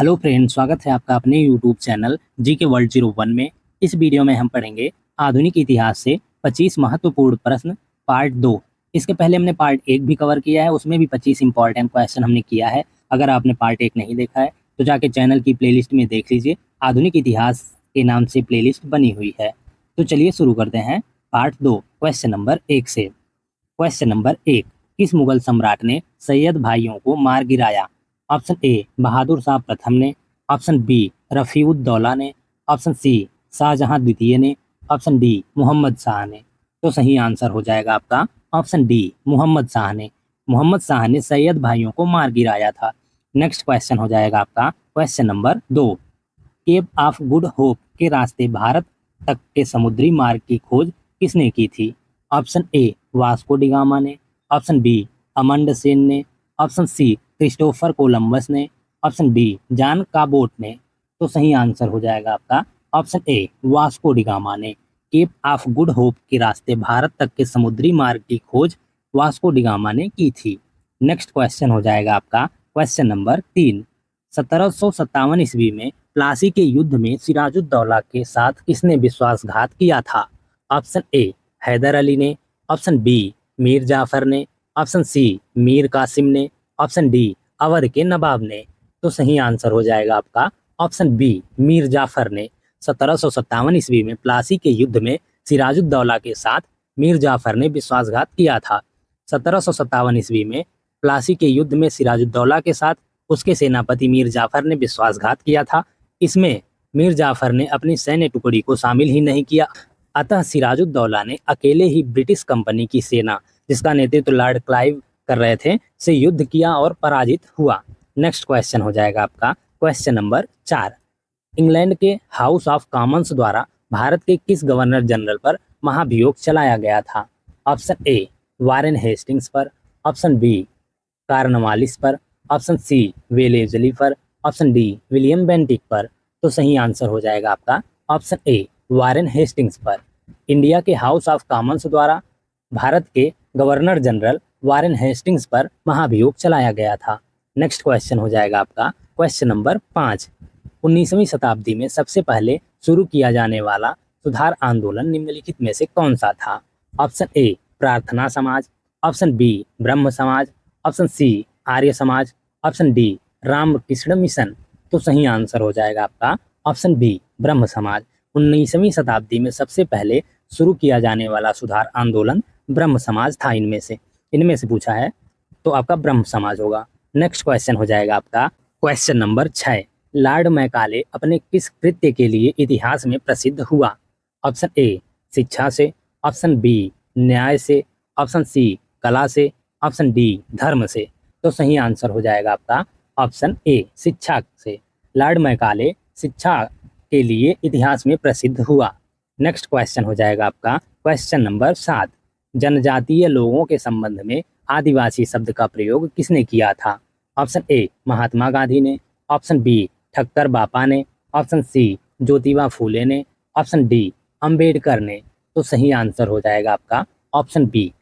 Hello friend, स्वागत है आपका अपने यूट्यूब चैनल जी के वर्ल्ड 01 में। इस वीडियो में हम पढ़ेंगे आधुनिक इतिहास से 25 महत्वपूर्ण प्रश्न पार्ट 2। इसके पहले हमने पार्ट 1 भी कवर किया है, उसमें भी 25 इंपॉर्टेंट क्वेश्चन हमने किया है। अगर आपने पार्ट 1 नहीं देखा है तो जाके चैनल की प्लेलिस्ट में देख लीजिए, आधुनिक इतिहास के नाम से प्लेलिस्ट बनी हुई है। तो चलिए शुरू करते हैं पार्ट 2 क्वेश्चन नंबर 1 से। क्वेश्चन नंबर 1, किस मुगल सम्राट ने सैयद भाइयों को मार गिराया? ऑप्शन ए बहादुर शाह प्रथम ने, ऑप्शन बी रफीउद्दौला ने, ऑप्शन सी शाहजहां द्वितीय ने, ऑप्शन डी मोहम्मद शाह ने। तो सही आंसर हो जाएगा आपका ऑप्शन डी मोहम्मद शाह ने। मोहम्मद शाह ने सैयद भाइयों को मार गिराया था। नेक्स्ट क्वेश्चन हो जाएगा आपका question number 2, Cape of Good Hope के रास्ते भारत तक के समुद्री मार्ग की खोज किसने की थी? Option A Vasco D gamma ने, ऑप्शन बी अमंड सेन ने, ऑप्शन सी क्रिस्टोफर कोलंबस ने, ऑप्शन डी जॉन काबोट ने। तो सही आंसर हो जाएगा आपका option A Vasco D gamma ने। केप ऑफ गुड होप के रास्ते भारत तक के समुद्री मार्ग की खोज वास्को डी गामा ने की थी। नेक्स्ट क्वेश्चन हो जाएगा आपका क्वेश्चन नंबर 3, 1757 ईस्वी में प्लासी के युद्ध में सिराजुद्दौला के साथ किसने विश्वासघात किया था? ऑप्शन ए हैदर अली ने, ऑप्शन बी मीर जाफर ने, ऑप्शन सी मीर कासिम ने, ऑप्शन डी अवध के नवाब ने। तो सही आंसर हो जाएगा आपका ऑप्शन बी मीर जाफर ने। 1757 ईस्वी में प्लासी के युद्ध में सिराजुद्दौला के साथ मीर जाफर ने विश्वासघात किया था। 1757 ईस्वी में प्लासी के युद्ध में सिराजुद्दौला के साथ उसके सेनापति मीर जाफर ने विश्वासघात किया था। इसमें मीर जाफर ने अपनी सैन्य टुकड़ी को शामिल ही नहीं किया, अतः सिराजुद्दौला ने अकेले ही ब्रिटिश कंपनी की सेना, जिसका नेतृत्व लॉर्ड क्लाइव कर रहे थे, से युद्ध किया और पराजित हुआ। नेक्स्ट क्वेश्चन हो जाएगा आपका क्वेश्चन नंबर 4, इंग्लैंड के हाउस ऑफ कॉमन्स द्वारा भारत के किस गवर्नर जनरल पर महाभियोग चलाया गया था? ऑप्शन ए वारेन हेस्टिंग्स पर, ऑप्शन बी कार्नवालिस पर, ऑप्शन सी वेलेजली पर, ऑप्शन डी विलियम बेंटिक पर। तो सही आंसर हो जाएगा आपका ऑप्शन ए वारेन हेस्टिंग्स पर। इंडिया के हाउस ऑफ कॉमन्स द्वारा भारत के गवर्नर जनरल वारेन हेस्टिंग्स पर महाभियोग चलाया गया था। नेक्स्ट क्वेश्चन हो जाएगा आपका क्वेश्चन नंबर 5, 19वीं शताब्दी में सबसे पहले शुरू किया जाने वाला सुधार आंदोलन निम्नलिखित में से कौन सा था? ऑप्शन ए प्रार्थना समाज, ऑप्शन बी ब्रह्म समाज, option C Arya Samaj, option D Ramakrishna mission. तो सही आंसर हो जाएगा आपका ऑप्शन बी ब्रह्म समाज। 19वीं शताब्दी में सबसे पहले शुरू किया जाने वाला सुधार आंदोलन ब्रह्म समाज था। इनमें से पूछा है तो आपका ब्रह्म समाज होगा। नेक्स्ट क्वेश्चन हो जाएगा आपका क्वेश्चन नंबर 6, लॉर्ड मैकाले अपने किस कृत्य के लिए इतिहास में प्रसिद्ध हुआ? ऑप्शन ए शिक्षा से, ऑप्शन बी न्याय से, ऑप्शन सी कला से, ऑप्शन डी धर्म से। तो सही आंसर हो जाएगा आपका ऑप्शन ए शिक्षा से। लॉर्ड मैकाले शिक्षा के लिए इतिहास में प्रसिद्ध हुआ। नेक्स्ट क्वेश्चन हो जाएगा आपका क्वेश्चन नंबर 7, जनजातीय लोगों के संबंध में आदिवासी शब्द का प्रयोग किसने किया था? ऑप्शन ए महात्मा गांधी ने, ऑप्शन बी ठक्कर बापा ने, ऑप्शन सी ज्योतिबा फूले ने, ऑप्शन डी अंबेडकर ने। तो सही आंसर हो जाएगा आपका ऑप्शन बी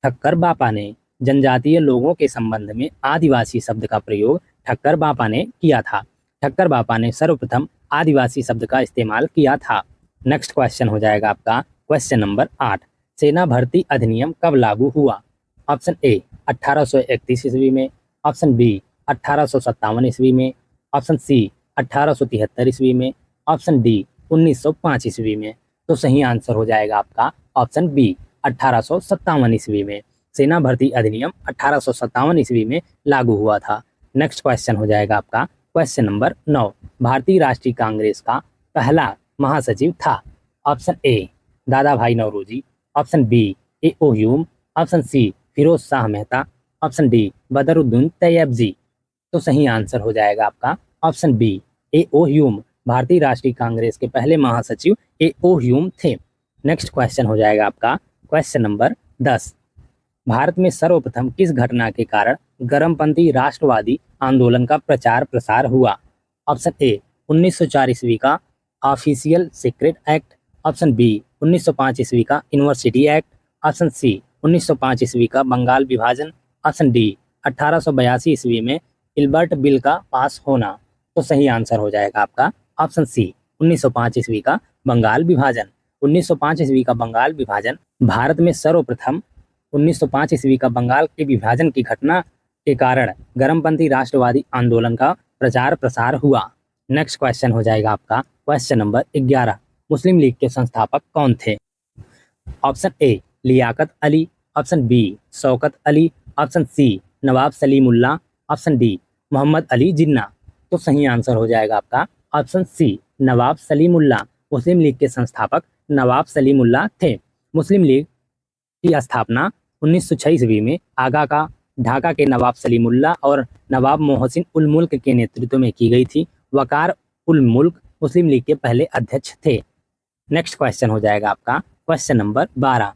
ठक्कर बापा ने। जनजातीय लोगों के संबंध में आदिवासी शब्द का प्रयोग ठक्कर बापा ने किया था। ठक्कर बापा ने सर्वप्रथम आदिवासी शब्द का इस्तेमाल किया था। नेक्स्ट क्वेश्चन हो जाएगा आपका क्वेश्चन नंबर 8, सेना भर्ती अधिनियम कब लागू हुआ? ऑप्शन ए 1831 ईस्वी में, ऑप्शन बी 1857 ईस्वी में, ऑप्शन सी 1873 ईस्वी में, ऑप्शन डी 1905 ईस्वी में। तो सही आंसर हो जाएगा आपका ऑप्शन बी 1857 ईस्वी में। सेना भर्ती अधिनियम 1857 ईस्वी में लागू हुआ था। नेक्स्ट क्वेश्चन हो जाएगा आपका क्वेश्चन नंबर 9, भारतीय राष्ट्रीय कांग्रेस का पहला महासचिव था? Option A Dadabhai Naoroji, option B A O. Hume, option C Firoz Shah Mehta, option D Badruddin Tyabji. तो सही आंसर हो जाएगा आपका ऑप्शन बी ए.ओ. ह्यूम। भारतीय राष्ट्रीय कांग्रेस के पहले महासचिव ए.ओ. ह्यूम थे। नेक्स्ट क्वेश्चन हो जाएगा आपका क्वेश्चन नंबर 10, भारत में सर्वप्रथम किस घटना के कारण गर्मपंथी राष्ट्रवादी आंदोलन का प्रचार प्रसार हुआ? ऑप्शन ए 1904 ईस्वी का official secret act, option B 1905 ईस्वी का यूनिवर्सिटी एक्ट, ऑप्शन सी 1905 ईस्वी का बंगाल विभाजन, ऑप्शन डी 1882 ईस्वी में इल्बर्ट बिल का पास होना। तो सही आंसर हो जाएगा आपका ऑप्शन सी 1905 ईस्वी का बंगाल विभाजन। 1905 ईस्वी का बंगाल विभाजन भारत में सर्वप्रथम 1905 ईस्वी का बंगाल के विभाजन की घटना के कारण गर्मपंथी राष्ट्रवादी आंदोलन का प्रचार प्रसार हुआ। नेक्स्ट क्वेश्चन हो जाएगा आपका क्वेश्चन नंबर 11। मुस्लिम लीग के संस्थापक कौन थे? Option A Liaquat Ali, option B Shaukat Ali, option C Nawab Salimullah, option D Mohammad Ali Jinnah. तो सही आंसर हो जाएगा आपका ऑप्शन सी नवाब सलीमुल्लाह। मुस्लिम लीग के संस्थापक नवाब सलीमुल्लाह थे। मुस्लिम लीग की स्थापना 1906 ईस्वी में आगा का ढाका के नवाब सलीमुल्लाह और नवाब मोहसिन उल मुल्क के नेतृत्व में की गई थी। वकार उल मुल्क मुस्लिम लीग के पहले अध्यक्ष थे। नेक्स्ट क्वेश्चन हो जाएगा आपका question number 12।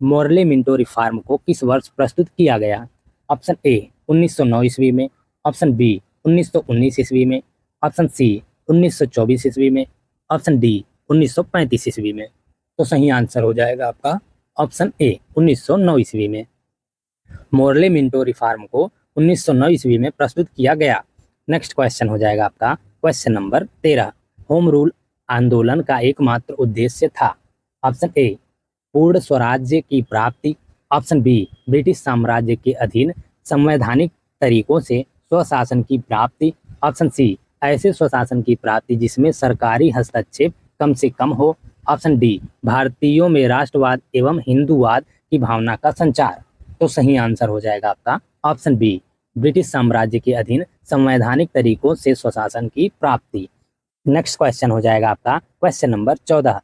Morley Minto reform को किस वर्ष प्रस्तुत किया गया? ऑप्शन ए 1909 ईस्वी में, ऑप्शन बी 1919 ईस्वी में, ऑप्शन सी 1924 ईस्वी में, ऑप्शन डी 1935 ईस्वी में। तो सही आंसर हो जाएगा आपका ऑप्शन ए 1909 ईस्वी में। मोरले मिंटो रिफॉर्म को 1909 ईस्वी में प्रस्तुत किया गया। नेक्स्ट क्वेश्चन हो जाएगा आपका क्वेश्चन नंबर 13। होम रूल आंदोलन का एकमात्र उद्देश्य था? ऑप्शन ए पूर्ण स्वराज्य की प्राप्ति, ऑप्शन बी ब्रिटिश साम्राज्य के अधीन संवैधानिक तरीकों से स्वशासन की प्राप्ति, ऑप्शन सी ऐसे स्वशासन की प्राप्ति जिसमें सरकारी हस्तक्षेप कम से कम हो, ऑप्शन डी भारतीयों में राष्ट्रवाद एवं हिंदूवाद की भावना का संचार। तो सही आंसर हो जाएगा आपका ऑप्शन बी ब्रिटिश साम्राज्य के अधीन संवैधानिक तरीकों से स्वशासन की प्राप्ति। नेक्स्ट क्वेश्चन हो जाएगा आपका क्वेश्चन नंबर 14।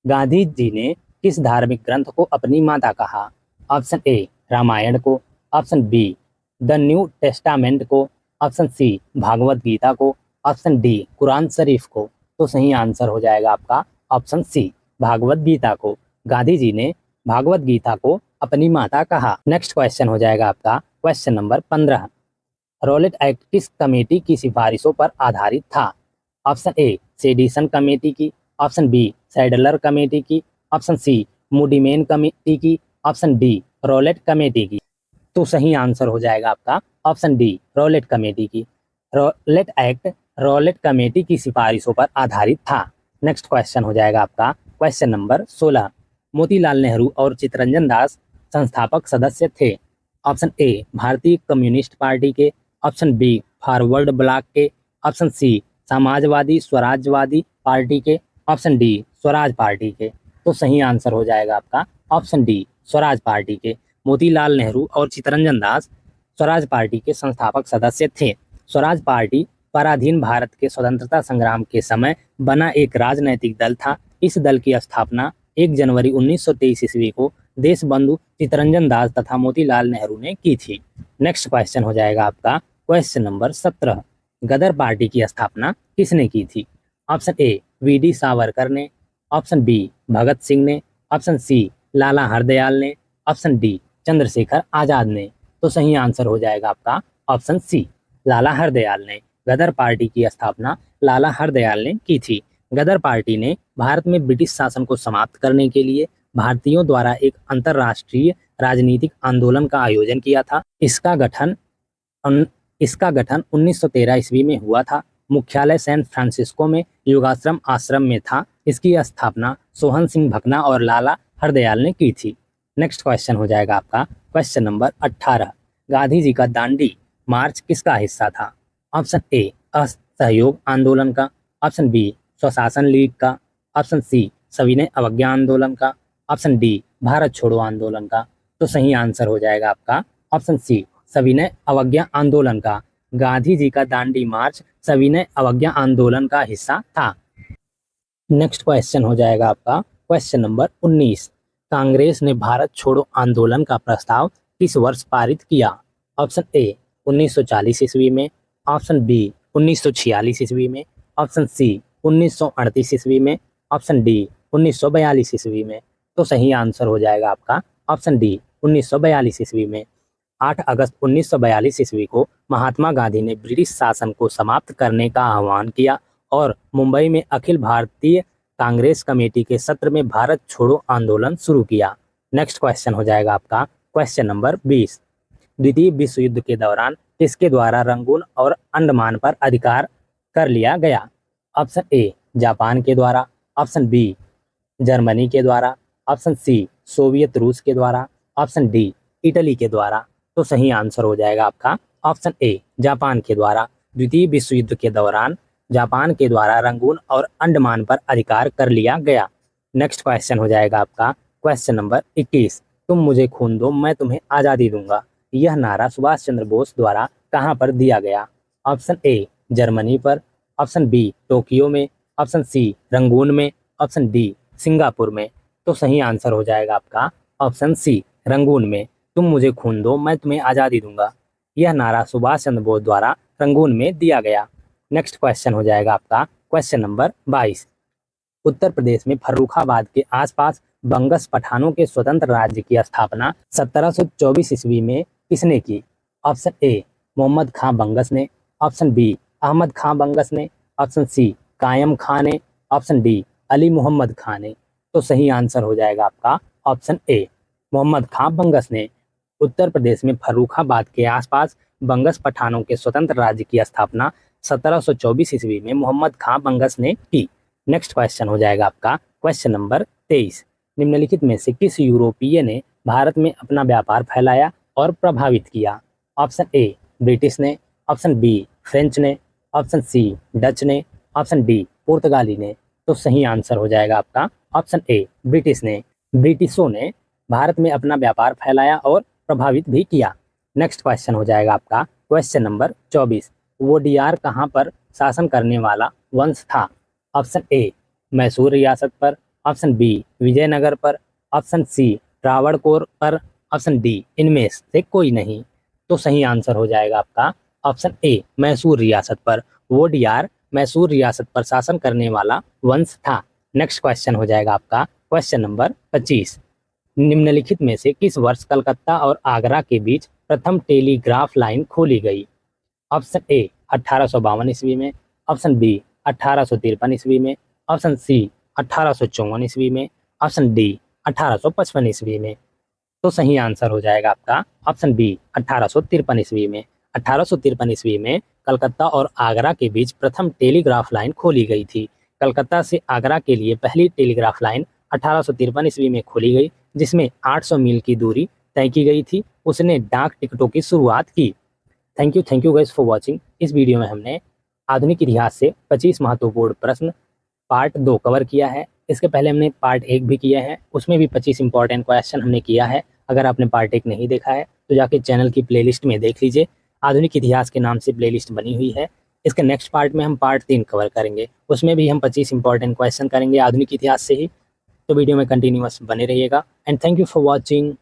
गांधी जी ने किस धार्मिक ग्रंथ को अपनी माता कहा? ऑप्शन ए रामायण को, option be the new testament को, ऑप्शन सी भागवत गीता को, ऑप्शन डी कुरान शरीफ को। तो सही आंसर हो जाएगा आपका ऑप्शन सी भागवत गीता को। गांधी जी ने भागवत गीता को अपनी माता कहा। नेक्स्ट क्वेश्चन हो जाएगा आपका क्वेश्चन नंबर 15। रॉलेट एक्ट किस कमेटी की सिफारिशों पर आधारित था? ऑप्शन ए सेडिशन कमेटी की, ऑप्शन बी सैडलर कमेटी की, ऑप्शन सी मूडीमेन कमेटी की, ऑप्शन डी रॉलेट कमेटी की। तो सही आंसर हो जाएगा आपका ऑप्शन डी रॉलेट कमेटी की। रॉलेट एक्ट रॉलेट कमेटी की सिफारिशों पर आधारित था। नेक्स्ट क्वेश्चन हो जाएगा आपका क्वेश्चन नंबर 16। मोतीलाल नेहरू और चित्तरंजन दास संस्थापक सदस्य थे। ऑप्शन ए भारतीय कम्युनिस्ट पार्टी के, ऑप्शन बी फॉरवर्ड ब्लॉक के, ऑप्शन सी समाजवादी स्वराजवादी पार्टी के, ऑप्शन डी स्वराज पार्टी के। तो सही आंसर हो जाएगा आपका ऑप्शन डी स्वराज पार्टी के। मोतीलाल नेहरू और चित्तरंजन दास स्वराज पार्टी के संस्थापक सदस्य थे। स्वराज पार्टी पराधीन भारत के स्वतंत्रता संग्राम के समय बना एक राजनैतिक दल था। इस दल की स्थापना 1 जनवरी 1923 ईस्वी को देशबंधु चित्तरंजन दास तथा मोतीलाल नेहरू ने की थी। नेक्स्ट क्वेश्चन हो जाएगा आपका क्वेश्चन नंबर 17। गदर पार्टी की स्थापना किसने की थी? Option A VD. सावरकर ने, ऑप्शन बी भगत सिंह ने, ऑप्शन सी लाला हरदयाल ने, ऑप्शन डी चंद्रशेखर आजाद ने। तो सही आंसर हो जाएगा आपका ऑप्शन सी लाला हरदयाल ने। गदर पार्टी की स्थापना लाला हरदयाल ने की थी। गदर पार्टी ने भारत में ब्रिटिश शासन को समाप्त करने के लिए भारतीयों द्वारा एक अंतर्राष्ट्रीय राजनीतिक आंदोलन का आयोजन किया था। इसका गठन 1913 ईस्वी में हुआ था। मुख्यालय सैन फ्रांसिस्को में योगाश्रम आश्रम में था। इसकी स्थापना सोहन सिंह भकना और लाला हरदयाल ने की थी। नेक्स्ट क्वेश्चन हो जाएगा आपका क्वेश्चन नंबर 18। गांधी जी का दांडी मार्च किसका हिस्सा था? ऑप्शन ए असहयोग आंदोलन का, ऑप्शन बी स्वशासन लीग का, ऑप्शन सी सविनय अवज्ञा आंदोलन का, ऑप्शन डी भारत छोड़ो आंदोलन का। तो सही आंसर हो जाएगा आपका ऑप्शन सी सविनय अवज्ञा आंदोलन का। गांधी जी का दांडी मार्च सविनय अवज्ञा आंदोलन का हिस्सा था। नेक्स्ट क्वेश्चन हो जाएगा आपका क्वेश्चन नंबर 19। कांग्रेस ने भारत छोड़ो आंदोलन का प्रस्ताव किस वर्ष पारित किया? ऑप्शन ए 1940 ईस्वी में, ऑप्शन बी 1946 ईस्वी में, ऑप्शन सी 1938 ईस्वी में, ऑप्शन डी 1942 ईस्वी में। तो सही आंसर हो जाएगा आपका ऑप्शन डी 1942 ईस्वी में। 8 अगस्त 1942 ईस्वी को महात्मा गांधी ने ब्रिटिश शासन को समाप्त करने का आह्वान किया और मुंबई में अखिल भारतीय कांग्रेस कमेटी के सत्र में भारत छोड़ो आंदोलन शुरू किया। नेक्स्ट क्वेश्चन हो जाएगा आपका क्वेश्चन नंबर 20। द्वितीय विश्व युद्ध के दौरान किसके द्वारा रंगून और अंडमान पर अधिकार कर लिया गया? ऑप्शन ए जापान के द्वारा, ऑप्शन बी जर्मनी के द्वारा, ऑप्शन सी सोवियत रूस के द्वारा, ऑप्शन डी इटली के द्वारा। तो सही आंसर हो जाएगा आपका ऑप्शन ए जापान के द्वारा। द्वितीय विश्व युद्ध के दौरान जापान के द्वारा रंगून और अंडमान पर अधिकार कर लिया गया। नेक्स्ट क्वेश्चन हो जाएगा आपका क्वेश्चन नंबर 21। तुम मुझे खून दो मैं तुम्हें आज़ादी दूंगा, यह नारा सुभाष चंद्र बोस द्वारा कहाँ पर दिया गया? ऑप्शन ए जर्मनी पर, ऑप्शन बी टोक्यो में, ऑप्शन सी रंगून में, ऑप्शन डी सिंगापुर में। तो सही आंसर हो जाएगा आपका ऑप्शन सी रंगून में। तुम मुझे खून दो मैं तुम्हें आज़ादी दूंगा, यह नारा सुभाष चंद्र बोस द्वारा रंगून में दिया गया। नेक्स्ट क्वेश्चन हो जाएगा आपका क्वेश्चन नंबर 22। उत्तर प्रदेश में फर्रुखाबाद के आसपास बंगस पठानों के स्वतंत्र राज्य की स्थापना 1724 ईस्वी में किसने की? ऑप्शन ए मोहम्मद खां बंगस ने, ऑप्शन बी अहमद खां बंगस ने, ऑप्शन सी कायम खां ने, ऑप्शन डी अली मोहम्मद खां ने। तो सही आंसर हो जाएगा आपका ऑप्शन ए मोहम्मद खां बंगस ने। उत्तर प्रदेश में फर्रुखाबाद के आसपास बंगस पठानों के स्वतंत्र राज्य की स्थापना 1724 ईस्वी में मोहम्मद खां बंगस ने की। नेक्स्ट क्वेश्चन हो जाएगा आपका क्वेश्चन नंबर 23। निम्नलिखित में से किस यूरोपीय ने भारत में अपना व्यापार फैलाया और प्रभावित किया? ऑप्शन ए ब्रिटिश ने, ऑप्शन बी फ्रेंच ने, ऑप्शन सी डच ने, ऑप्शन डी पुर्तगाली ने। तो सही आंसर हो जाएगा आपका ऑप्शन ए ब्रिटिश ने। ब्रिटिशों ने भारत में अपना व्यापार फैलाया और प्रभावित भी किया। नेक्स्ट क्वेश्चन हो जाएगा आपका क्वेश्चन नंबर 24। वोडियार कहाँ पर शासन करने वाला वंश था? ऑप्शन ए मैसूर रियासत पर, ऑप्शन बी विजयनगर पर, ऑप्शन सी ट्रावणकोर पर, ऑप्शन डी इनमें से कोई नहीं। तो सही आंसर हो जाएगा आपका ऑप्शन ए मैसूर रियासत पर। वोडियार मैसूर रियासत पर शासन करने वाला वंश था। नेक्स्ट क्वेश्चन हो जाएगा आपका क्वेश्चन नंबर 25। निम्नलिखित में से किस वर्ष कलकत्ता और आगरा के बीच प्रथम टेलीग्राफ लाइन खोली गई? ऑप्शन ए 1852 ईस्वी में, ऑप्शन बी 1853 ईस्वी में, ऑप्शन सी 1854 ईस्वी में, ऑप्शन डी 1855 ईस्वी में। तो सही आंसर हो जाएगा आपका ऑप्शन बी 1853 ईस्वी में। 1853 ईस्वी में कलकत्ता और आगरा के बीच प्रथम टेलीग्राफ लाइन खोली गई थी। कलकत्ता से आगरा के लिए पहली टेलीग्राफ लाइन 1853 ईस्वी में खोली गई, जिसमें 800 मील की दूरी तय की गई थी। उसने डाक टिकटों की शुरुआत की। Thank you guys for watching. इस वीडियो में हमने आधुनिक इतिहास से 25 महत्वपूर्ण प्रश्न पार्ट 2 कवर किया है। इसके पहले हमने पार्ट 1 भी किया है, उसमें भी 25 इंपॉर्टेंट क्वेश्चन हमने किया है। अगर आपने पार्ट 1 नहीं देखा है तो जाके चैनल की प्लेलिस्ट में देख लीजिए, आधुनिक इतिहास के नाम से प्लेलिस्ट बनी हुई है। इसके नेक्स्ट पार्ट में हम पार्ट 3 कवर करेंगे, उसमें भी हम 25 इंपॉर्टेंट क्वेश्चन करेंगे आधुनिक इतिहास से ही। तो वीडियो में कंटिन्यूअस बने रहिएगा and thank you for watching.